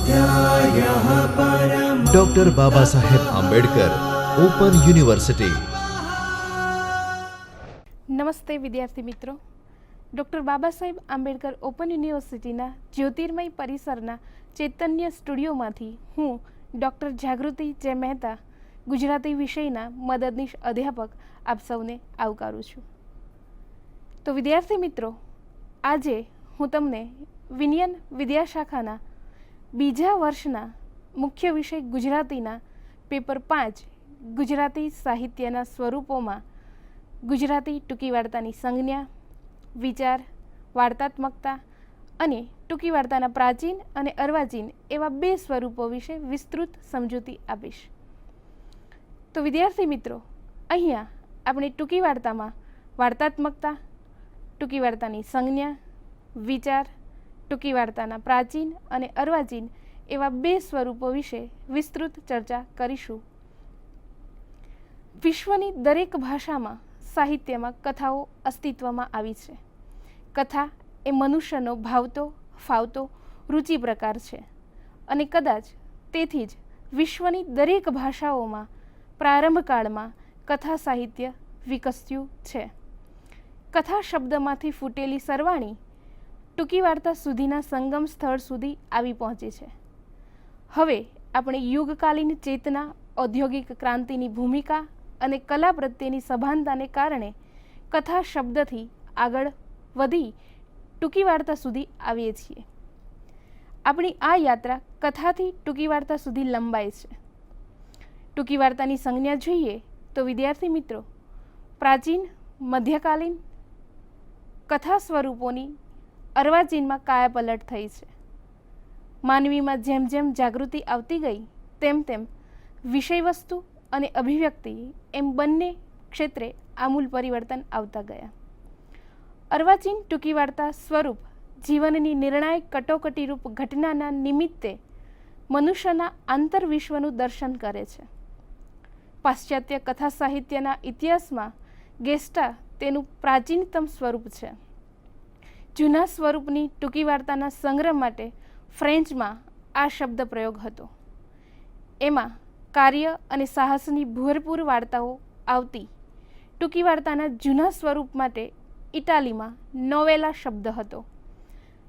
स्वाध्यायः परमः। Doctor Baba Saheb Ambedkar open university. નમસ્તે વિદ્યાર્થી મિત્રો, ડૉક્ટર બાબા સાહેબ આંબેડકર ઓપન યુનિવર્સિટીના જ્યોતિર્મય પરિસરના ચૈતન્ય સ્ટુડિયોમાંથી હું ડૉક્ટર જાગૃતિ જે મહેતા ગુજરાતી વિષયના મદદનીશ અધ્યાપક આપ સૌને આવકારું છું। તો વિદ્યાર્થી મિત્રો, આજે હું તમને વિનયન વિદ્યાશાખાના બીજા વર્ષના મુખ્ય વિષય ગુજરાતીના પેપર 5 ગુજરાતી સાહિત્યના સ્વરૂપોમાં ગુજરાતી ટૂંકી વાર્તાની સંજ્ઞા, વિચાર, વાર્તાત્મકતા અને ટૂંકી વાર્તાના પ્રાચીન અને અર્વાચીન એવા 2 સ્વરૂપો વિશે વિસ્તૃત સમજૂતી આપીશ। તો વિદ્યાર્થી મિત્રો, અહીંયા આપણે ટૂંકી વાર્તામાં વાર્તાત્મકતા, ટૂંકી વાર્તાની સંજ્ઞા, વિચાર, ટૂંકી વાર્તાના પ્રાચીન અને અર્વાચીન એવા 2 સ્વરૂપો વિશે વિસ્તૃત ચર્ચા કરીશું। વિશ્વની દરેક ભાષામાં સાહિત્યમાં કથાઓ અસ્તિત્વમાં આવી છે। કથા એ મનુષ્યનો ભાવતો ફાવતો રુચિ પ્રકાર છે અને કદાચ તેથી જ વિશ્વની દરેક ભાષાઓમાં પ્રારંભકાળમાં કથા સાહિત્ય વિકસ્યું છે। કથા શબ્દમાંથી ફૂટેલી સરવાણી ટૂંકી વાર્તા સુધીના સંગમ સ્થળ સુધી આવી પહોંચી છે। હવે આપણે યુગકાલીન ચેતના, ઔદ્યોગિક ક્રાંતિની ભૂમિકા અને કલા પ્રત્યેની સભાનતાને કારણે કથા શબ્દથી આગળ વધી ટૂંકી વાર્તા સુધી આવીએ છીએ। આપણી આ યાત્રા કથાથી ટૂંકી વાર્તા સુધી લંબાય છે। ટૂંકી વાર્તાની સંજ્ઞા જોઈએ તો વિદ્યાર્થી મિત્રો, પ્રાચીન મધ્યકાલીન કથા સ્વરૂપોની અર્વાચીનમાં કાયાપલટ થઈ છે। માનવીમાં જેમ જેમ જાગૃતિ આવતી ગઈ તેમ તેમ વિષયવસ્તુ અને અભિવ્યક્તિ એમ બંને ક્ષેત્રે આમૂલ પરિવર્તન આવતા ગયા। અર્વાચીન ટૂંકી વાર્તા સ્વરૂપ જીવનની નિર્ણાયક કટોકટીરૂપ ઘટનાના નિમિત્તે મનુષ્યના આંતરવિશ્વનું દર્શન કરે છે। પાશ્ચાત્ય કથા સાહિત્યના ઇતિહાસમાં ગેસ્ટા તેનું પ્રાચીનતમ સ્વરૂપ છે। જૂના સ્વરૂપની ટૂંકી વાર્તાના સંગ્રહ માટે ફ્રેન્ચમાં આ શબ્દ પ્રયોગ હતો। એમાં કાર્ય અને સાહસની ભરપૂર વાર્તાઓ આવતી ટૂંકી વાર્તાના જૂના સ્વરૂપ માટે ઇટાલીમાં નોવેલા શબ્દ હતો,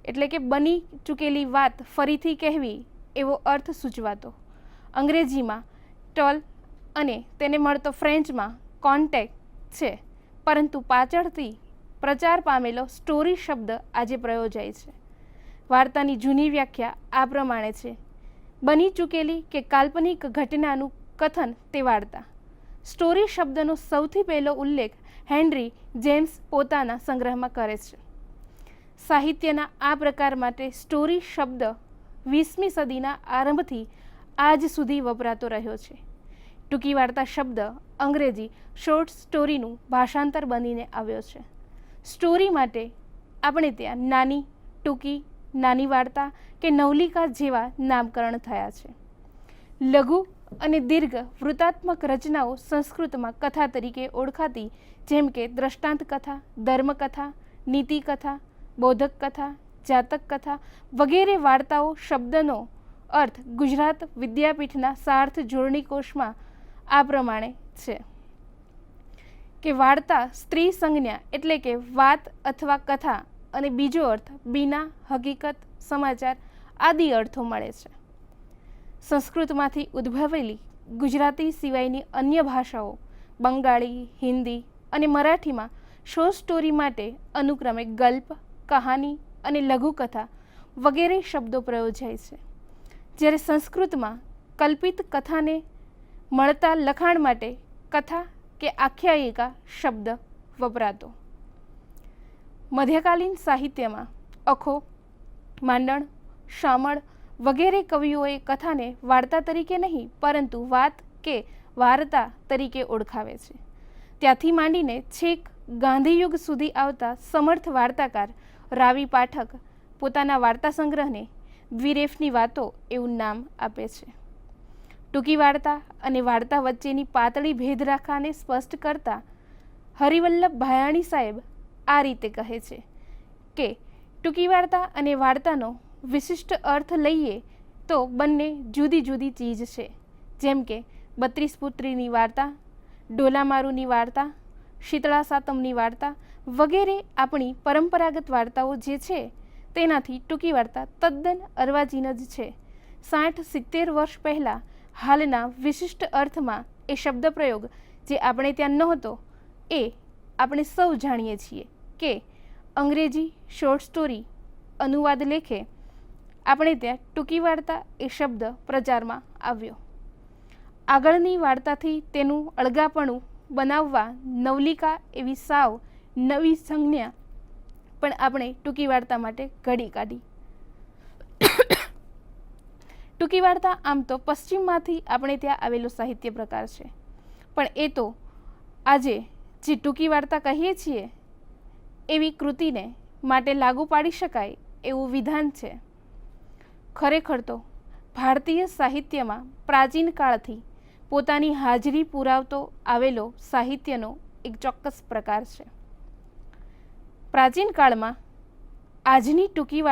એટલે કે બની ચૂકેલી વાત ફરીથી કહેવી એવો અર્થ સૂચવાતો। અંગ્રેજીમાં ટોલ અને તેને મળતો ફ્રેન્ચમાં કોન્ટેક છે, પરંતુ પાછળથી પ્રચાર પામેલો સ્ટોરી શબ્દ આજે પ્રયોજાય છે। વાર્તાની જૂની વ્યાખ્યા આ પ્રમાણે છે: બની ચૂકેલી કે કાલ્પનિક ઘટનાનું કથન તે વાર્તા। સ્ટોરી શબ્દનો સૌથી પહેલો ઉલ્લેખ હેનરી જેમ્સ પોતાના સંગ્રહમાં કરે છે। સાહિત્યના આ પ્રકાર માટે સ્ટોરી શબ્દ 20મી સદીના આરંભથી આજ સુધી વપરાતો રહ્યો છે। ટૂંકી વાર્તા શબ્દ અંગ્રેજી શોર્ટ સ્ટોરીનું ભાષાંતર બનીને આવ્યો છે। સ્ટોરી માટે આપણે ત્યાં નાની, ટૂંકી, નાની વાર્તા કે નવલિકા જેવા નામકરણ થયા છે। લઘુ અને દીર્ઘ વૃત્તાત્મક રચનાઓ સંસ્કૃતમાં કથા તરીકે ઓળખાતી, જેમ કે દ્રષ્ટાંત કથા, ધર્મકથા, નીતિ કથા, બોધક કથા, જાતક કથા વગેરે વાર્તાઓ શબ્દનો અર્થ ગુજરાત વિદ્યાપીઠના સાર્થ જોડણી કોષમાં આ પ્રમાણે છે કે વાર્તા સ્ત્રી સંજ્ઞા એટલે કે વાત અથવા કથા, અને બીજો અર્થ બીના, હકીકત, સમાચાર આદિ અર્થો મળે છે। સંસ્કૃતમાંથી ઉદ્ભવેલી ગુજરાતી સિવાયની અન્ય ભાષાઓ બંગાળી, હિન્દી અને મરાઠીમાં શોર્ટ સ્ટોરી માટે અનુક્રમે ગલ્પ, કહાની અને લઘુકથા વગેરે શબ્દો પ્રયોજાય છે, જ્યારે સંસ્કૃતમાં કલ્પિત કથાને મળતા લખાણ માટે કથા કે આખ્યાયિકા શબ્દ વપરાતો। મધ્યકાલીન સાહિત્યમાં અખો, માંડણ, શામળ વગેરે કવિઓએ કથાને વાર્તા તરીકે નહીં પરંતુ વાત કે વાર્તા તરીકે ઓળખાવે છે। ત્યાંથી માંડીને છેક ગાંધીયુગ સુધી આવતા સમર્થ વાર્તાકાર રાવી પાઠક પોતાના વાર્તા સંગ્રહને દ્વિરેફની વાતો એવું નામ આપે છે। ટૂંકી વાર્તા અને વાર્તા વચ્ચેની પાતળી ભેદરેખાને સ્પષ્ટ કરતા હરિવલ્લભ ભાયાણી સાહેબ આ રીતે કહે છે કે ટૂંકી વાર્તા અને વાર્તાનો વિશિષ્ટ અર્થ લઈએ તો બંને જુદી જુદી ચીજ છે. જેમ કે 32 પુત્રીની વાર્તા, ડોલામારુની વાર્તા, શીતળા સાતમની વાર્તા વગેરે આપણી પરંપરાગત વાર્તાઓ જે છે તેનાથી ટૂંકી વાર્તા તદ્દન અર્વાચીન જ છે. 60-70 વર્ષ પહેલાં હાલના વિશિષ્ટ અર્થમાં એ શબ્દ પ્રયોગ જે આપણે ત્યાં નહોતો એ આપણે સૌ જાણીએ છીએ કે અંગ્રેજી શોર્ટ સ્ટોરી અનુવાદ લેખે આપણે ત્યાં ટૂંકી વાર્તા એ શબ્દ પ્રચારમાં આવ્યો. આગળની વાર્તાથી તેનું અળગાપણું બનાવવા નવલિકા એવી સાવ નવી સંજ્ઞા પણ આપણે ટૂંકી વાર્તા માટે ઘડી કાઢી. ટૂંકી વાર્તા આમ તો પશ્ચિમમાંથી આપણે ત્યાં આવેલો સાહિત્ય પ્રકાર છે, પણ એ તો આજે જે ટૂંકી વાર્તા કહીએ છીએ એવી કૃતિને માટે લાગુ પાડી શકાય એવું વિધાન છે. ખરેખર તો ભારતીય સાહિત્યમાં પ્રાચીન કાળથી પોતાની હાજરી પુરાવતો આવેલો સાહિત્યનો એક ચોક્કસ પ્રકાર છે. પ્રાચીન કાળમાં આજની ટૂંકી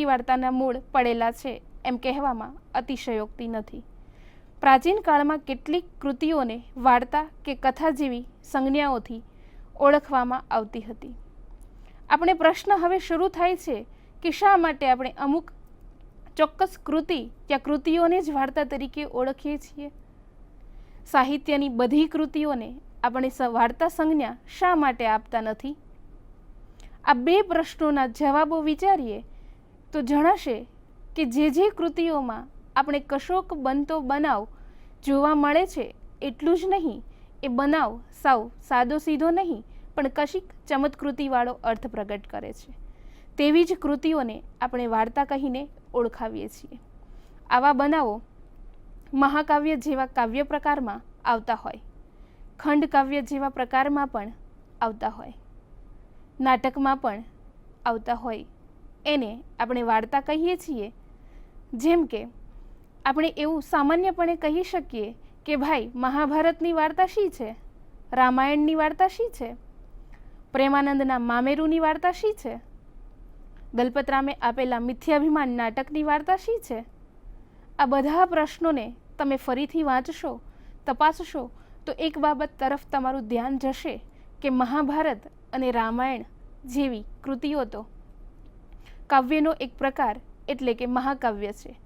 વાર્તાના મૂળ પડેલા છે એમ કહેવામાં અતિશયોક્તિ નથી. પ્રાચીન કાળમાં કેટલીક કૃતિઓને વાર્તા કે કથા જેવી સંજ્ઞાઓથી ઓળખવામાં આવતી હતી. આપણે પ્રશ્ન હવે શરૂ થાય છે કે શા માટે આપણે અમુક ચોક્કસ કૃતિ કે કૃતિઓને જ વાર્તા તરીકે ઓળખીએ છીએ? સાહિત્યની બધી કૃતિઓને આપણે વાર્તા સંજ્ઞા શા માટે આપતા નથી? આ બે પ્રશ્નોના જવાબો વિચારીએ તો જણાશે કે જે કૃતિઓમાં આપણે કશોક બનતો બનાવ જોવા મળે છે એટલું જ નહીં, એ બનાવ સાવ સાદો સીધો નહીં પણ કશીક ચમત્કૃતિવાળો અર્થ પ્રગટ કરે છે. તેવી જ કૃતિઓને આપણે વાર્તા કહીને ઓળખાવીએ છીએ. આવા બનાવો મહાકાવ્ય જેવા કાવ્ય પ્રકારમાં આવતા હોય, ખંડકાવ્ય જેવા પ્રકારમાં પણ આવતા હોય, નાટકમાં પણ આવતા હોય, એને આપણે વાર્તા કહીએ છીએ. જેમ કે આપણે એવું સામાન્યપણે કહી શકીએ કે ભાઈ મહાભારતની વાર્તા શી છે, રામાયણની વાર્તા શી છે, પ્રેમાનંદના મામેરુની વાર્તા શી છે, દલપતરામે આપેલા મિથ્યાભિમાન નાટકની વાર્તા શી છે? આ બધા પ્રશ્નોને તમે ફરીથી વાંચશો, તપાસશો તો એક બાબત તરફ તમારું ધ્યાન જશે કે મહાભારત અને રામાયણ જેવી કૃતિઓ તો કાવ્યનો એક પ્રકાર એટલે કે મહાકાવ્ય છે.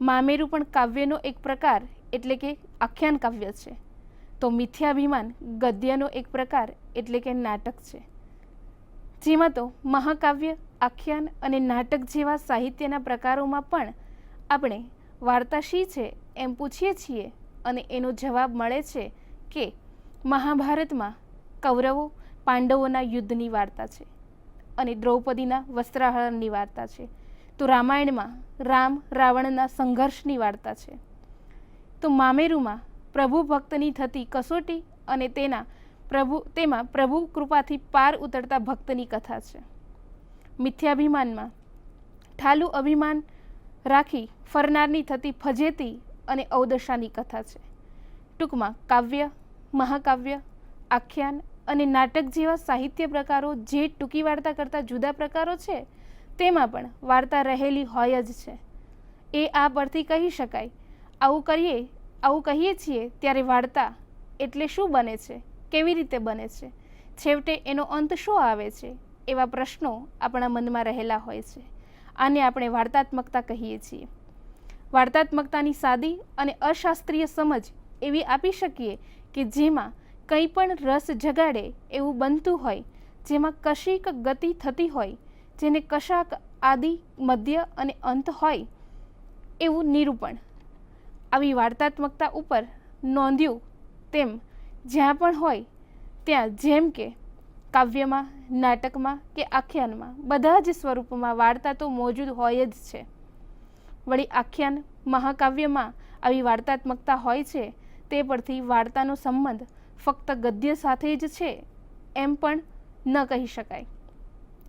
મામેરુ પણ કાવ્યનો એક પ્રકાર એટલે કે આખ્યાન કાવ્ય છે. તો મિથ્યાભિમાન ગદ્યનો એક પ્રકાર એટલે કે નાટક છે. જેમાં તો મહાકાવ્ય, આખ્યાન અને નાટક જેવા સાહિત્યના પ્રકારોમાં પણ આપણે વાર્તા શી છે એમ પૂછીએ છીએ અને એનો જવાબ મળે છે કે મહાભારતમાં કૌરવો પાંડવોના યુદ્ધની વાર્તા છે અને દ્રૌપદીના વસ્ત્રાહરણની વાર્તા છે. તો રામાયણમાં રામ રાવણના સંઘર્ષની વાર્તા છે. તો મામેરુમાં પ્રભુ ભક્તની થતી કસોટી અને તેમાં પ્રભુ કૃપાથી પાર ઉતરતા ભક્તની કથા છે. મિથ્યાભિમાનમાં ઠાલું અભિમાન રાખી ફરનારની થતી ફજેતી અને અવદશાની કથા છે. ટૂંકમાં કાવ્ય, મહાકાવ્ય, આખ્યાન અને નાટક જેવા સાહિત્ય પ્રકારો જે ટૂંકી વાર્તા કરતાં જુદા પ્રકારો છે તેમાં પણ વાર્તા રહેલી હોય જ છે. એ આ પરથી કહી શકાય. આવું કહીએ છીએ ત્યારે વાર્તા એટલે શું બને છે, કેવી રીતે બને છે, છેવટે એનો અંત શું આવે છે, એવા પ્રશ્નો આપણા મનમાં રહેલા હોય છે. આને આપણે વાર્તાત્મકતા કહીએ છીએ. વાર્તાત્મકતાની સાદી અને અશાસ્ત્રીય સમજ એવી આપી શકીએ કે જેમાં કંઈ પણ રસ જગાડે એવું બનતું હોય, જેમાં કશીક ગતિ થતી હોય, જેને કશાક આદિ, મધ્ય અને અંત હોય એવું નિરૂપણ. આવી વાર્તાત્મકતા ઉપર નોંધ્યું તેમ જ્યાં પણ હોય ત્યાં જેમ કે કાવ્યમાં, નાટકમાં કે આખ્યાનમાં બધા જ સ્વરૂપમાં વાર્તા તો મોજૂદ હોય જ છે. વળી આખ્યાન, મહાકાવ્યમાં આવી વાર્તાત્મકતા હોય છે તે પરથી વાર્તાનો સંબંધ ફક્ત ગદ્ય સાથે જ છે એમ પણ ન કહી શકાય.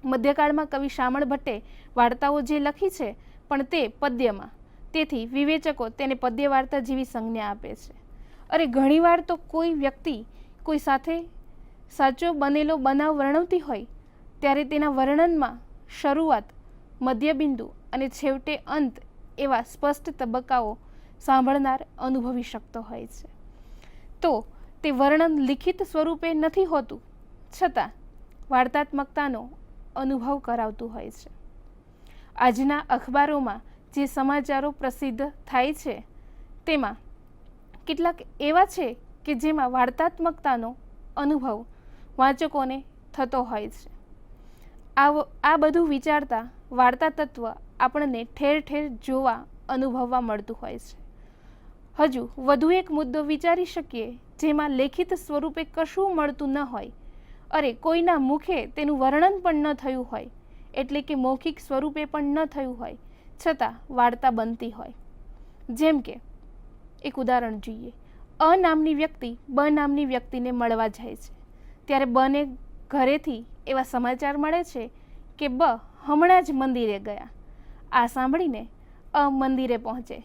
મધ્યકાળમાં કવિ શામળ ભટ્ટે વાર્તાઓ જે લખી છે પણ તે પદ્યમાં, તેથી વિવેચકો તેને પદ્ય વાર્તા જેવી સંજ્ઞા આપે છે. અરે ઘણીવાર તો કોઈ વ્યક્તિ કોઈ સાથે સાચો બનેલો બનાવ વર્ણવતી હોય ત્યારે તેના વર્ણનમાં શરૂઆત, મધ્યબિંદુ અને છેવટે અંત એવા સ્પષ્ટ તબક્કાઓ સાંભળનાર અનુભવી શકતો હોય છે. તો તે વર્ણન લિખિત સ્વરૂપે નથી હોતું, છતાં વાર્તાત્મકતાનો અનુભવ કરાવતું હોય છે. આજના અખબારોમાં જે સમાચારો પ્રસિદ્ધ થાય છે તેમાં કેટલાક એવા છે કે જેમાં વાર્તાત્મકતાનો અનુભવ વાચકોને થતો હોય છે. આ બધું વિચારતા વાર્તા તત્વ આપણને ઠેર ઠેર જોવા અનુભવવા મળતું હોય છે. હજુ વધુ એક મુદ્દો વિચારી શકીએ જેમાં લેખિત સ્વરૂપે કશું મળતું ન હોય, અરે કોઈના મુખે તેનું વર્ણન પણ ન થયું હોય, એટલે કે મૌખિક સ્વરૂપે પણ ન થયું હોય, છતાં વાર્તા બનતી હોય. જેમ કે એક ઉદાહરણ જોઈએ. અ નામની વ્યક્તિ બ નામની વ્યક્તિને મળવા જાય છે, ત્યારે બને ઘરેથી એવા સમાચાર મળે છે કે બ હમણાં જ મંદિરે ગયા. આ સાંભળીને અ મંદિરે પહોંચે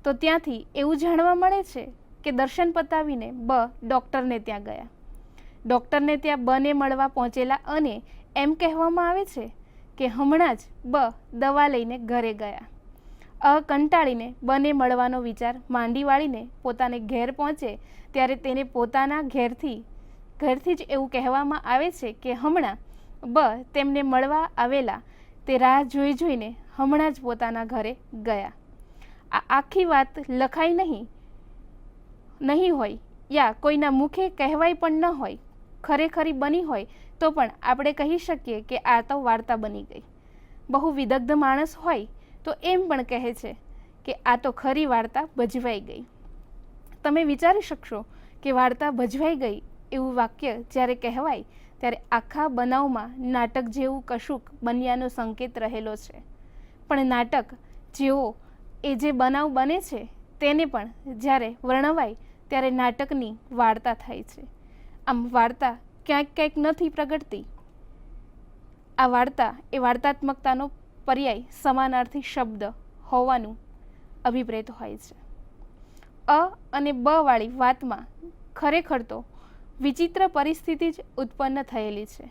તો ત્યાંથી એવું જાણવા મળે છે કે દર્શન પતાવીને બ ડૉક્ટરને ત્યાં ગયા. ડૉક્ટરને ત્યાં બને મળવા પહોંચેલા અને એમ કહેવામાં આવે છે કે હમણાં જ બ દવા લઈને ઘરે ગયા. અ કંટાળીને બને મળવાનો વિચાર માંડી વાળીને પોતાને ઘેર પહોંચે ત્યારે તેને પોતાના ઘેરથી જ એવું કહેવામાં આવે છે કે હમણાં બ તેમને મળવા આવેલા તે રાહ જોઈને હમણાં જ પોતાના ઘરે ગયા. આ આખી વાત લખાઈ નહીં હોય યા કોઈના મુખે કહેવાય પણ ન હોય, ખરેખરી બની હોય તો પણ આપણે કહી શકીએ કે આ તો વાર્તા બની ગઈ. બહુ વિદગ્ધ માણસ હોય તો એમ પણ કહે છે કે આ તો ખરી વાર્તા ભજવાઈ ગઈ. તમે વિચારી શકશો કે વાર્તા ભજવાઈ ગઈ એવું વાક્ય જ્યારે કહેવાય ત્યારે આખા બનાવમાં નાટક જેવું કશુંક બન્યાનો સંકેત રહેલો છે. પણ નાટક જેવો એ જે બનાવ બને છે તેને પણ જ્યારે વર્ણવાય ત્યારે નાટકની વાર્તા થાય છે. આમ વાર્તા ક્યાંક નથી પ્રગટતી. આ વાર્તા એ વાર્તાત્મકતાનો પર્યાય સમાનાર્થી શબ્દ હોવાનું અભિપ્રેત હોય છે. અ અને બ વાળી વાતમાં ખરેખર તો વિચિત્ર પરિસ્થિતિ જ ઉત્પન્ન થયેલી છે.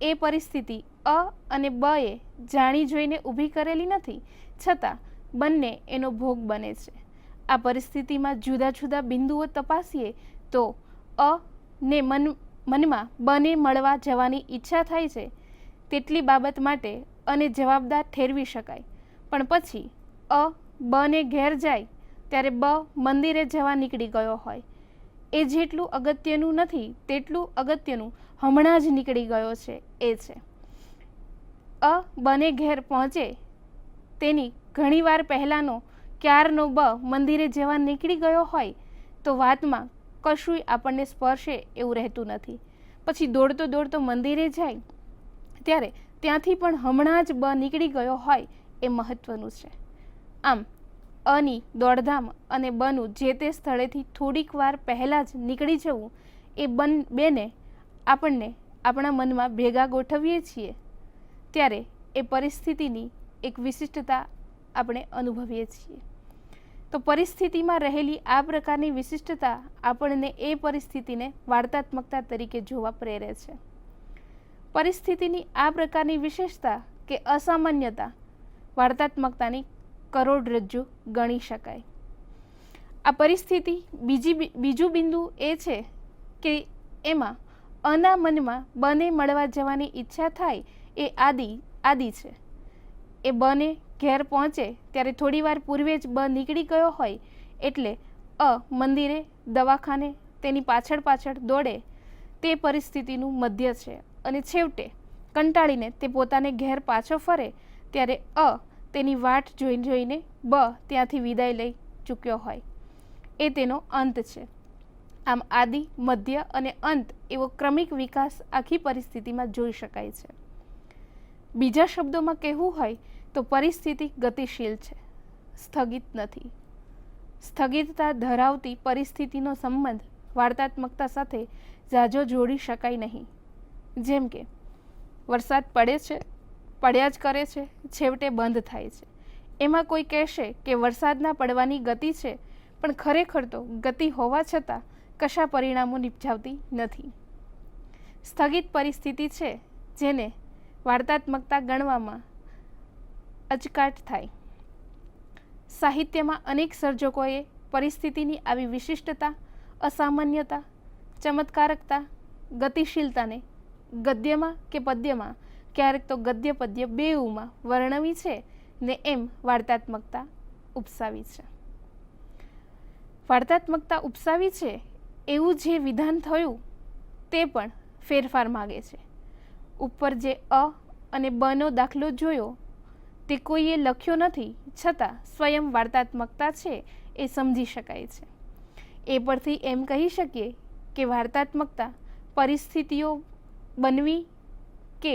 એ પરિસ્થિતિ અ અને બ એ જાણી જોઈને ઊભી કરેલી નથી, છતાં બંને એનો ભોગ બને છે. આ પરિસ્થિતિમાં જુદા જુદા બિંદુઓ તપાસીએ તો અ ને મનમાં બને મળવા જવાની ઈચ્છા થાય છે તેટલી બાબત માટે અને જવાબદાર ઠેરવી શકાય. પણ પછી અ બને ઘેર જાય ત્યારે બ મંદિરે જવા નીકળી ગયો હોય. એ જેટલું અગત્યનું નથી તેટલું અગત્યનું હમણાં જ નીકળી ગયો છે એ છે. અ બને ઘેર પહોંચે તેની ઘણીવાર પહેલાંનો ક્યારનો બ મંદિરે જવા નીકળી ગયો હોય તો વાતમાં કશુંય આપણને સ્પર્શે એવું રહેતું નથી. પછી દોડતો મંદિરે જાય ત્યારે ત્યાંથી પણ હમણાં જ બ નીકળી ગયો હોય એ મહત્વનું છે. આમ અની દોડધામ અને બનું જે તે સ્થળેથી થોડીક વાર પહેલાં જ નીકળી જવું એ બેને આપણને આપણા મનમાં ભેગા ગોઠવીએ છીએ ત્યારે એ પરિસ્થિતિની એક વિશિષ્ટતા આપણે અનુભવીએ છીએ. તો પરિસ્થિતિમાં રહેલી આ પ્રકારની વિશિષ્ટતા આપણને એ પરિસ્થિતિને વાર્તાત્મકતા તરીકે જોવા પ્રેરે છે. પરિસ્થિતિની આ પ્રકારની વિશેષતા કે અસામાન્યતા વાર્તાત્મકતાની કરોડરજ્જુ ગણી શકાય. આ પરિસ્થિતિ બીજું બિંદુ એ છે કે એમાં અના મનમાં બને મળવા જવાની ઈચ્છા થાય એ આદિ છે. એ બને ઘેર પહોંચે ત્યારે થોડીવાર પૂર્વે જ બ નીકળી ગયો હોય એટલે અ મંદિરે દવાખાને તેની પાછળ દોડે તે પરિસ્થિતિનું મધ્ય છે. અને છેવટે કંટાળીને તે પોતાને ઘેર પાછો ફરે ત્યારે અ તેની વાટ જોઈને બ ત્યાંથી વિદાય લઈ ચૂક્યો હોય એ તેનો અંત છે. આમ આદિ, મધ્ય અને અંત એવો ક્રમિક વિકાસ આખી પરિસ્થિતિમાં જોઈ શકાય છે. બીજા શબ્દોમાં કહેવું હોય તો પરિસ્થિતિ ગતિશીલ છે, સ્થગિત નથી. સ્થગિતતા ધરાવતી પરિસ્થિતિનો સંબંધ વાર્તાત્મકતા સાથે ઝાઝો જોડી શકાય નહીં. જેમ કે વરસાદ પડ્યા જ કરે છે, છેવટે બંધ થાય છે. એમાં કોઈ કહેશે કે વરસાદના પડવાની ગતિ છે, પણ ખરેખર તો ગતિ હોવા છતાં કશા પરિણામો નિપજાવતી નથી. સ્થગિત પરિસ્થિતિ છે જેને વાર્તાત્મકતા ગણવામાં અચકાટ થાય. સાહિત્યમાં અનેક સર્જકોએ પરિસ્થિતિની આવી વિશિષ્ટતા, અસામાન્યતા, ચમત્કારકતા, ગતિશીલતાને ગદ્યમાં કે પદ્યમાં, ક્યારેક તો ગદ્ય પદ્ય બેઉમાં વર્ણવી છે ને એમ વાર્તાત્મકતા ઉપસાવી છે. વાર્તાત્મકતા ઉપસાવી છે એવું જે વિધાન થયું તે પણ ફેરફાર માગે છે. ઉપર જે અ અને બનો દાખલો જોયો તે કોઈએ લખ્યો નથી, છતાં સ્વયં વાર્તાત્મકતા છે એ સમજી શકાય છે. એ પરથી એમ કહી શકીએ કે વાર્તાત્મકતા પરિસ્થિતિઓ બનવી કે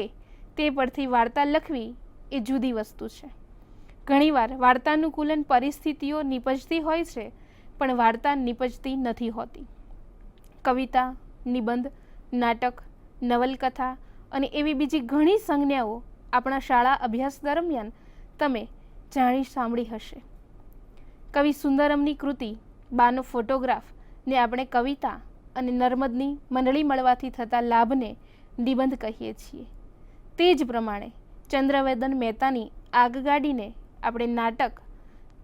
તે પરથી વાર્તા લખવી એ જુદી વસ્તુ છે. ઘણીવાર વાર્તાનુકૂલન પરિસ્થિતિઓ નિપજતી હોય છે, પણ વાર્તા નિપજતી નથી હોતી. કવિતા, નિબંધ, નાટક, નવલકથા અને એવી બીજી ઘણી સંજ્ઞાઓ આપણા શાળા અભ્યાસ દરમિયાન તમે જાણી સાંભળી હશે. કવિ સુંદરમની કૃતિ બાનો ફોટોગ્રાફ ને આપણે કવિતા અને નર્મદની મંડળી મળવાથી થતા લાભને નિબંધ કહીએ છીએ. તે જ પ્રમાણે ચંદ્રવેદન મહેતાની આગગાડીને આપણે નાટક,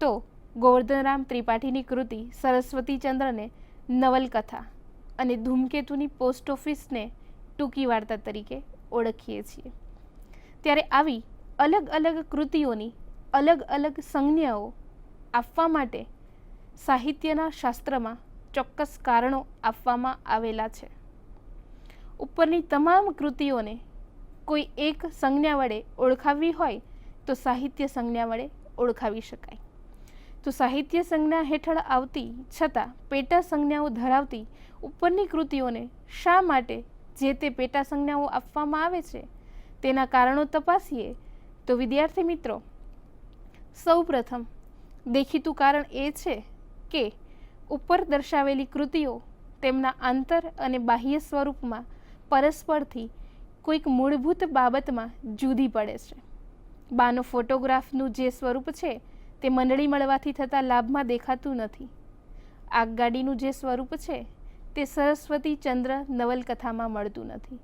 તો ગોવર્ધનરામ ત્રિપાઠીની કૃતિ સરસ્વતીચંદ્રને નવલકથા અને ધૂમકેતુની પોસ્ટ ઓફિસને ટૂંકી વાર્તા તરીકે ઓળખીએ છીએ. ત્યારે આવી અલગ અલગ કૃતિઓની અલગ અલગ સંજ્ઞાઓ આપવા માટે સાહિત્યના શાસ્ત્રમાં ચોક્કસ કારણો આપવામાં આવેલા છે. ઉપરની તમામ કૃતિઓને કોઈ એક સંજ્ઞા વડે ઓળખાવવી હોય તો સાહિત્ય સંજ્ઞા વડે ઓળખાવી શકાય. તો સાહિત્ય સંજ્ઞા હેઠળ આવતી છતાં પેટા સંજ્ઞાઓ ધરાવતી ઉપરની કૃતિઓને શા માટે જે તે પેટા સંજ્ઞાઓ આપવામાં આવે છે તેના કારણો તપાસીએ તો વિદ્યાર્થી મિત્રો, સૌપ્રથમ દેખીતું કારણ એ છે કે ઉપર દર્શાવેલી કૃતિઓ તેમના આંતર અને બાહ્ય સ્વરૂપમાં પરસ્પરથી કોઈક મૂળભૂત બાબતમાં જુદી પડે છે. બાનો ફોટોગ્રાફનું જે સ્વરૂપ છે તે મંડળી મળવાથી થતા લાભમાં દેખાતું નથી. આગગાડીનું જે સ્વરૂપ છે તે સરસ્વતી ચંદ્ર નવલકથામાં મળતું નથી.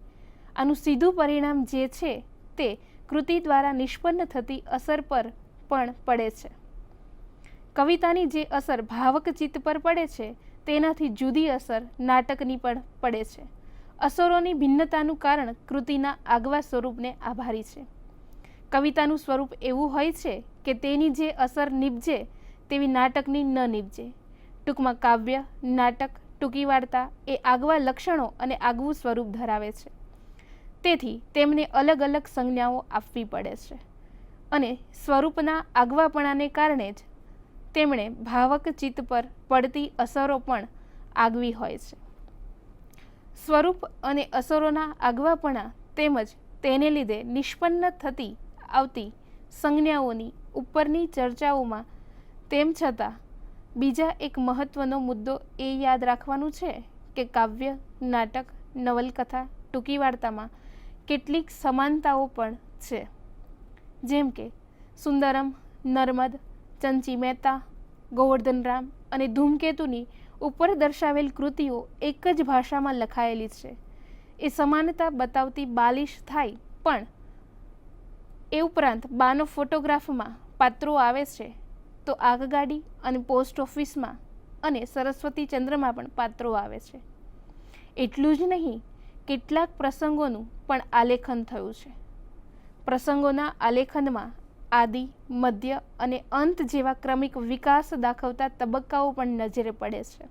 આનું સીધું પરિણામ જે છે તે કૃતિ દ્વારા નિષ્પન્ન થતી અસર પર પણ પડે છે. કવિતાની જે અસર ભાવક ચિત્ત પર પડે છે તેનાથી જુદી અસર નાટકની પણ પડે છે. અસરોની ભિન્નતાનું કારણ કૃતિના આગવા સ્વરૂપને આભારી છે. કવિતાનું સ્વરૂપ એવું હોય છે કે તેની જે અસર નિપજે તેવી નાટકની ન નિપજે. ટૂંકમાં કાવ્ય, નાટક, ટૂંકી વાર્તા એ આગવા લક્ષણો અને આગવું સ્વરૂપ ધરાવે છે. તેથી તેમને અલગ અલગ સંજ્ઞાઓ આપવી પડે છે અને સ્વરૂપના આગવાપણાને કારણે જ તેમણે ભાવક ચિત્ત પર પડતી અસરો પણ આગવી હોય છે. સ્વરૂપ અને અસરોના આગવાપણા તેમજ તેને લીધે નિષ્પન્ન થતી આવતી સંજ્ઞાઓની ઉપરની ચર્ચાઓમાં તેમ છતાં બીજા એક મહત્વનો મુદ્દો એ યાદ રાખવાનું છે કે કાવ્ય, નાટક, નવલકથા, ટૂંકી વાર્તામાં કેટલીક સમાનતાઓ પણ છે. જેમ કે સુંદરમ, નર્મદ, ચંચી મહેતા, ગોવર્ધનરામ અને ધૂમકેતુની ઉપર દર્શાવેલ કૃતિઓ એક જ ભાષામાં લખાયેલી છે. એ સમાનતા બતાવતી બાલિશ થાય, પણ એ ઉપરાંત બાનો ફોટોગ્રાફમાં પાત્રો આવે છે તો આગગાડી અને પોસ્ટ ઓફિસમાં અને સરસ્વતી ચંદ્રમાં પણ પાત્રો આવે છે. એટલું જ નહીં, કેટલાક પ્રસંગોનું પણ આલેખન થયું છે. પ્રસંગોના આલેખનમાં આદિ, મધ્ય અને અંત જેવા ક્રમિક વિકાસ દાખવતા તબક્કાઓ પણ નજરે પડે છે.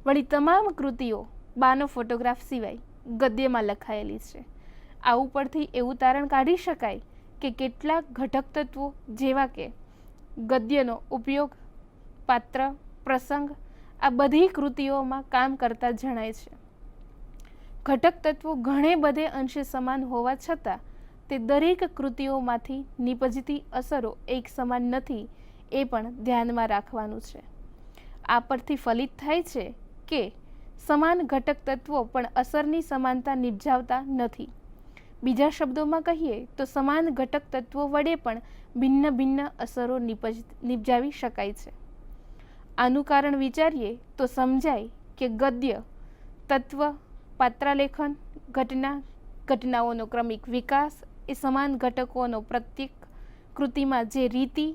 વળી તમામ કૃતિઓ બાનો ફોટોગ્રાફ સિવાય ગદ્યમાં લખાયેલી છે. આ ઉપરથી એવું તારણ કાઢી શકાય કે કેટલાક ઘટક તત્વો જેવા કે ગદ્યનો ઉપયોગ, પાત્ર, પ્રસંગ આ બધી કૃતિઓમાં કામ કરતા જણાય છે. ઘટક તત્વો ઘણે બધે અંશે સમાન હોવા છતાં તે દરેક કૃતિઓમાંથી નિપજતી અસરો એક સમાન નથી, એ પણ ધ્યાનમાં રાખવાનું છે. આ પરથી ફલિત થાય છે કે સમાન ઘટક તત્વો પણ અસરની સમાનતા નિપજાવતા નથી. બીજા શબ્દોમાં કહીએ તો સમાન ઘટક તત્વો વડે પણ ભિન્ન ભિન્ન અસરો નિપજાવી શકાય છે. આનું કારણ વિચારીએ તો સમજાય કે ગદ્ય તત્વ, પાત્રાલેખન, ઘટના, ઘટનાઓનો ક્રમિક વિકાસ એ સમાન ઘટકોનો પ્રત્યેક કૃતિમાં જે રીતિ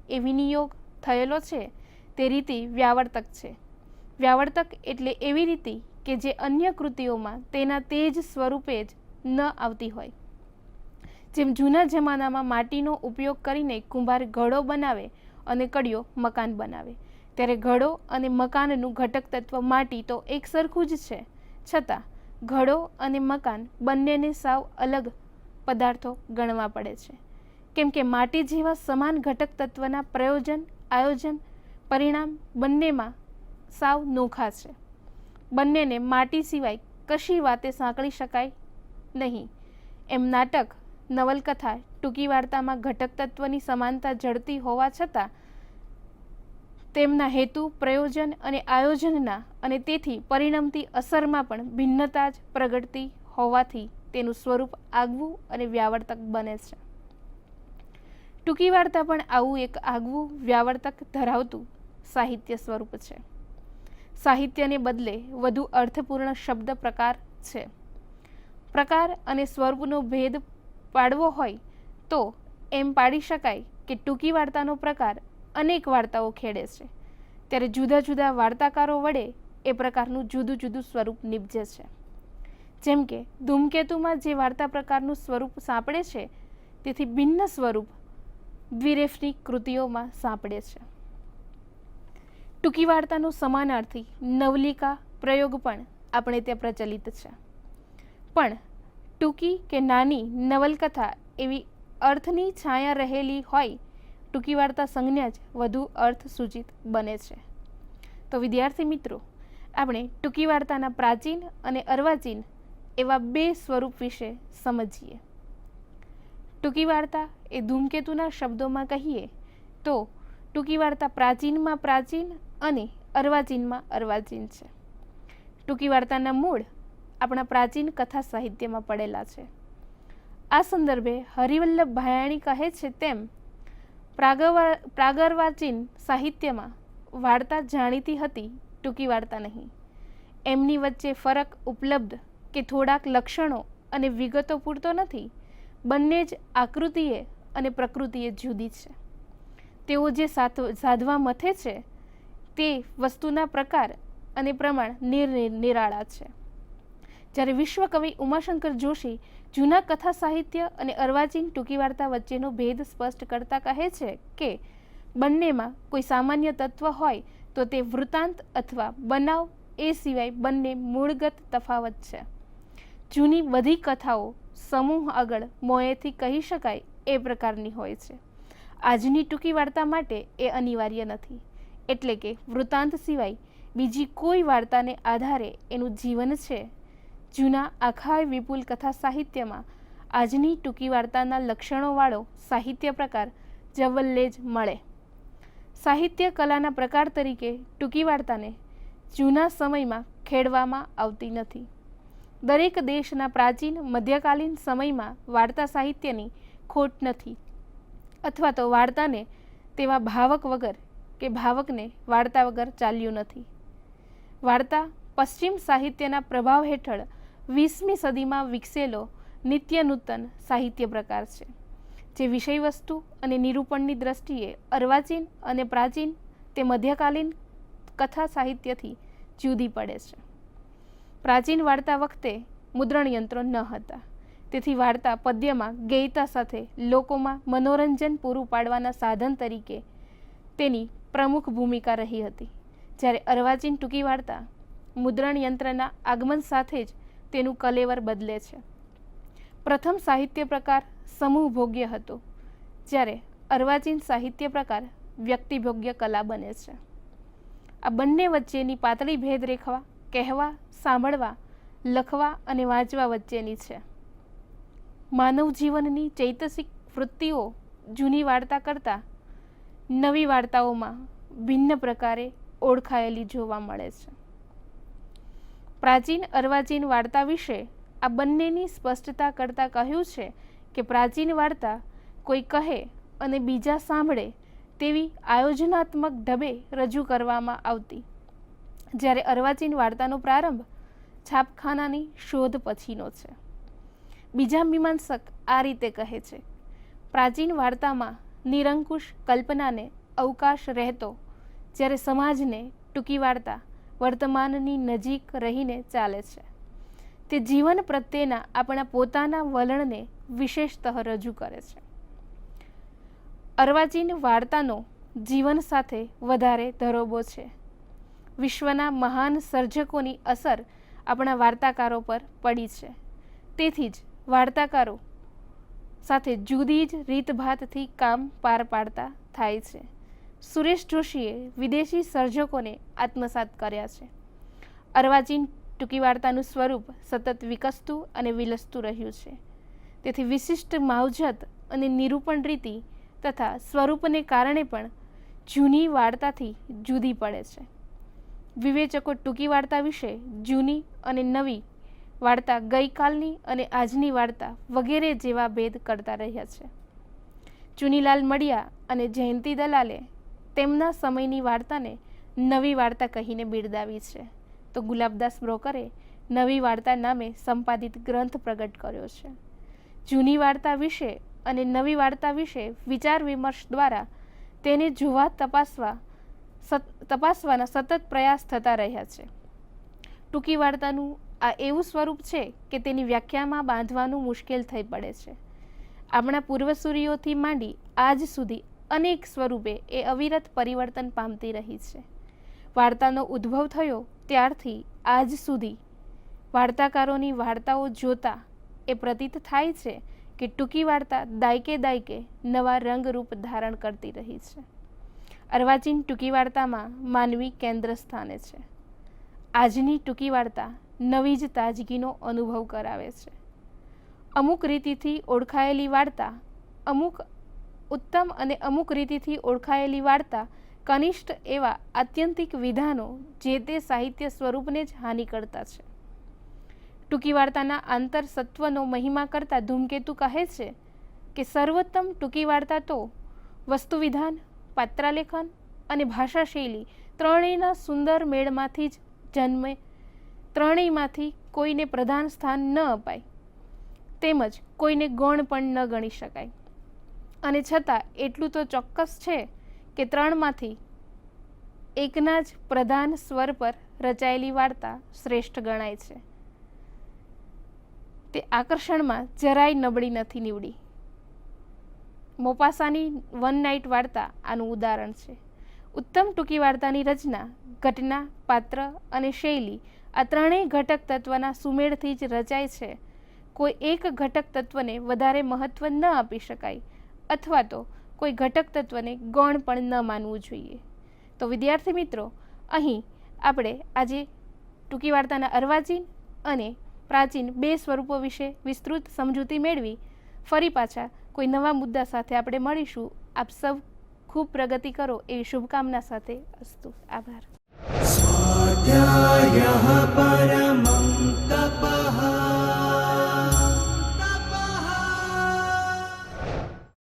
એ વિનિયોગ થયેલો છે તે રીતિ વ્યાવર્તક છે. વ્યાવર્તક એટલે એવી રીતિ કે જે અન્ય કૃતિઓમાં તેના તે જ સ્વરૂપે જ ન આવતી હોય. જેમ જૂના જમાનામાં માટીનો ઉપયોગ કરીને કુંભાર ઘડો બનાવે અને કડિયો મકાન બનાવે, ત્યારે ઘડો અને મકાનનું ઘટક તત્વ માટી તો એક સરખું જ છે, છતાં ઘડો અને મકાન બંનેને સાવ અલગ પદાર્થો ગણવા પડે છે, કેમ કે માટી જેવા સમાન ઘટક તત્વના પ્રયોજન, આયોજન, પરિણામ બંનેમાં સાવ નોખા છે. બંનેને માટી સિવાય કશી વાતે સાંકળી શકાય નહીં. એમ નાટક, નવલકથા, ટૂંકી વાર્તામાં ઘટક તત્વની સમાનતા જળતી હોવા છતાં તેમના હેતુ, પ્રયોજન અને આયોજનના અને તેથી પરિણમતી અસરમાં પણ ભિન્નતા જ પ્રગટતી હોવાથી તેનું સ્વરૂપ આગવું અને વ્યાવર્તક બને છે. ટૂંકી વાર્તા પણ આવું એક આગવું વ્યાવર્તક ધરાવતું સાહિત્ય સ્વરૂપ છે. સાહિત્યને બદલે વધુ અર્થપૂર્ણ શબ્દ પ્રકાર છે. પ્રકાર અને સ્વરૂપનો ભેદ પાડવો હોય તો એમ પાડી શકાય કે ટૂંકી વાર્તાનો પ્રકાર અનેક વાર્તાઓ ખેડે છે, ત્યારે જુદા જુદા વાર્તાકારો વડે એ પ્રકારનું જુદું જુદું સ્વરૂપ નિપજે છે. જેમ કે ધૂમકેતુમાં જે વાર્તા પ્રકારનું સ્વરૂપ સાંપડે છે તેથી ભિન્ન સ્વરૂપ દ્વિરેફની કૃતિઓમાં સાંપડે છે. ટૂંકી વાર્તાનો સમાનાર્થી નવલિકા પ્રયોગ પણ આપણે ત્યાં પ્રચલિત છે, પણ ટૂંકી કે નાની નવલકથા એવી અર્થની છાયા રહેલી હોય ટૂંકી વાર્તા સંજ્ઞા જ વધુ અર્થ સૂચિત બને છે. તો વિદ્યાર્થી મિત્રો, આપણે ટૂંકી વાર્તાના પ્રાચીન અને અર્વાચીન એવા બે સ્વરૂપ વિશે સમજીએ. ટૂંકી વાર્તા એ ધૂમકેતુના શબ્દોમાં કહીએ તો ટૂંકી વાર્તા પ્રાચીનમાં પ્રાચીન અને અર્વાચીનમાં અર્વાચીન છે. ટૂંકી વાર્તાના મૂળ આપણા પ્રાચીન કથા સાહિત્યમાં પડેલા છે. આ સંદર્ભે હરિવલ્લભ ભાયાણી કહે છે તેમ પ્રાગર્વાચીન સાહિત્યમાં વાર્તા જાણીતી હતી, ટૂંકી વાર્તા નહીં. એમની વચ્ચે ફરક ઉપલબ્ધ કે થોડાક લક્ષણો અને વિગતો પૂરતો નથી, બંને જ આકૃતિએ અને પ્રકૃતિએ જુદી છે. તેઓ જે સાધવા મથે છે તે વસ્તુના પ્રકાર અને પ્રમાણ નિરાળા છે. જ્યારે વિશ્વકવિ ઉમાશંકર જોશી જૂના કથા સાહિત્ય અને અર્વાચીન ટૂંકી વાર્તા વચ્ચેનો ભેદ સ્પષ્ટ કરતા કહે છે કે બંનેમાં કોઈ સામાન્ય તત્વ હોય તો તે વૃત્તાંત અથવા બનાવ, એ સિવાય બંને મૂળગત તફાવત છે. જૂની બધી કથાઓ સમૂહ આગળ મોએથી કહી શકાય એ પ્રકારની હોય છે. આજની ટૂંકી વાર્તા માટે એ અનિવાર્ય નથી, એટલે કે વૃત્તાંત સિવાય બીજી કોઈ વાર્તાને આધારે એનું જીવન છે. જૂના આખા વિપુલ કથા સાહિત્યમાં આજની ટૂંકી વાર્તાના લક્ષણોવાળો સાહિત્ય પ્રકાર જવલ્લે જ મળે. સાહિત્ય કલાના પ્રકાર તરીકે ટૂંકી વાર્તાને જૂના સમયમાં ખેડવામાં આવતી નથી. દરેક દેશના પ્રાચીન મધ્યકાલીન સમયમાં વાર્તા સાહિત્યની ખોટ નથી, અથવા તો વાર્તાને તેવા ભાવક વગર કે ભાવકને વાર્તા વગર ચાલ્યું નથી. વાર્તા પશ્ચિમ સાહિત્યના પ્રભાવ હેઠળ 20મી સદીમાં વિકસેલો નિત્ય નૂતન સાહિત્ય પ્રકાર છે, જે વિષયવસ્તુ અને નિરૂપણની દ્રષ્ટિએ અર્વાચીન અને પ્રાચીન તે મધ્યકાલીન કથા સાહિત્યથી જુદી પડે છે. પ્રાચીન વાર્તા વખતે મુદ્રણ યંત્રો ન હતા, તેથી વાર્તા પદ્યમાં ગેયતા સાથે લોકોમાં મનોરંજન પૂરું પાડવાના સાધન તરીકે તેની પ્રમુખ ભૂમિકા રહી હતી. જ્યારે અર્વાચીન ટૂંકી વાર્તા મુદ્રણ યંત્રના આગમન સાથે જ તેનું કલેવર બદલે છે. પ્રથમ સાહિત્ય પ્રકાર સમૂહ ભોગ્ય હતો, જ્યારે અર્વાચીન સાહિત્ય પ્રકાર વ્યક્તિભોગ્ય કલા બને છે. આ બંને વચ્ચેની પાતળી ભેદરેખા કહેવા, સાંભળવા, લખવા અને વાંચવા વચ્ચેની છે. માનવ જીવનની ચૈતસિક વૃત્તિઓ જૂની વાર્તા કરતાં નવી વાર્તાઓમાં ભિન્ન પ્રકારે ઓળખાયેલી જોવા મળે છે. પ્રાચીન અર્વાચીન વાર્તા વિશે આ બંનેની સ્પષ્ટતા કરતાં કહ્યું છે કે પ્રાચીન વાર્તા કોઈ કહે અને બીજા સાંભળે તેવી આયોજનાત્મક ઢબે રજૂ કરવામાં આવતી, જ્યારે અર્વાચીન વાર્તાનો પ્રારંભ છાપખાનાની શોધ પછીનો છે. બીજા મીમાંસક આ રીતે કહે છે: પ્રાચીન વાર્તામાં નિરંકુશ કલ્પનાને અવકાશ રહેતો, જ્યારે સમાજને ટૂંકી વાર્તા વર્તમાનની નજીક રહીને ચાલે છે. તે જીવન પ્રત્યેના આપણા પોતાના વલણને વિશેષતઃ રજૂ કરે છે. અર્વાચીન વાર્તાનો જીવન સાથે વધારે ધરોબો છે. વિશ્વના મહાન સર્જકોની અસર આપણા વાર્તાકારો પર પડી છે. તેથી જ વાર્તાકારો સાથે જુદી જ રીતભાતથી કામ પાર પાડતા થાય છે. સુરેશ જોશીએ વિદેશી સર્જકોને આત્મસાત કર્યા છે. અર્વાચીન ટૂંકી વાર્તાનું સ્વરૂપ સતત વિકસતું અને વિલસતું રહ્યું છે. તેથી વિશિષ્ટ માવજત અને નિરૂપણ રીતિ તથા સ્વરૂપને કારણે પણ જૂની વાર્તાથી જુદી પડે છે. વિવેચકો ટૂંકી વાર્તા વિશે જૂની અને નવી વાર્તા, ગઈકાલની અને આજની વાર્તા વગેરે જેવા ભેદ કરતા રહ્યા છે. ચુનીલાલ મડિયા અને જયંતી દલાલે તેમના સમયની વાર્તાને નવી વાર્તા કહીને બિરદાવી છે, તો ગુલાબદાસ બ્રોકરે નવી વાર્તા નામે સંપાદિત ગ્રંથ પ્રગટ કર્યો છે. જૂની વાર્તા વિશે અને નવી વાર્તા વિશે વિચાર વિમર્શ દ્વારા તેને જોવા તપાસવાના સતત પ્રયાસ થતા રહ્યા છે. ટૂંકી વાર્તાનું આ એવું સ્વરૂપ છે કે તેની વ્યાખ્યામાં બાંધવાનું મુશ્કેલ થઈ પડે છે. આપણા પૂર્વસૂરીઓથી માંડી આજ સુધી અનેક સ્વરૂપે એ અવિરત પરિવર્તન પામતી રહી છે. વાર્તાનો ઉદ્ભવ થયો ત્યારથી આજ સુધી વાર્તાકારોની વાર્તાઓ જોતા એ પ્રતીત થાય છે કે ટૂંકી વાર્તા દાયકે નવા રંગરૂપ ધારણ કરતી રહી છે. અર્વાચીન ટૂંકી વાર્તામાં માનવી કેન્દ્ર સ્થાને છે. આજની ટૂંકી વાર્તા નવી જ તાજગીનો અનુભવ કરાવે છે. અમુક રીતિથી ઓળખાયેલી વાર્તા અમુક ઉત્તમ અને અમુક રીતિથી ઓળખાયેલી વાર્તા કનિષ્ઠ એવા આત્યંતિક વિધાનો જે તે સાહિત્ય સ્વરૂપને જ હાનિ કરતા છે. ટૂંકી વાર્તાના આંતર સત્વનો મહિમા કરતા ધૂમકેતુ કહે છે કે સર્વોત્તમ ટૂંકી વાર્તા તો વસ્તુવિધાન, પાત્રાલેખન અને ભાષા શૈલી ત્રણેયના સુંદર મેળમાંથી જ જન્મે. ત્રણેયમાંથી કોઈને પ્રધાન સ્થાન ન અપાય, તેમજ કોઈને ગૌણ પણ ન ગણી શકાય. અને છતાં એટલું તો ચોક્કસ છે કે ત્રણમાંથી એકના જ પ્રધાન સ્વર પર રચાયેલી વાર્તા શ્રેષ્ઠ ગણાય છે. તે આકર્ષણમાં જરાય નબળી નથી નીવડી. મોપાસાની વન નાઇટ વાર્તા આનું ઉદાહરણ છે. ઉત્તમ ટૂંકી વાર્તાની રચના ઘટના, પાત્ર અને શૈલી આ ત્રણેય ઘટક તત્વના સુમેળથી જ રચાય છે. કોઈ એક ઘટક તત્વને વધારે મહત્વ ન આપી શકાય અથવા તો કોઈ ઘટક તત્વને ગૌણ પણ ન માનવું જોઈએ. તો વિદ્યાર્થી મિત્રો, અહીં આપણે આજે ટૂંકી વાર્તાના અર્વાચીન અને પ્રાચીન બે સ્વરૂપો વિશે વિસ્તૃત સમજૂતી મેળવી. ફરી પાછા કોઈ નવા મુદ્દા સાથે આપણે મળીશું. આપ સૌ ખૂબ પ્રગતિ કરો એવી શુભકામના સાથે. અસ્તુ. આભાર. स्वाध्यायः परमः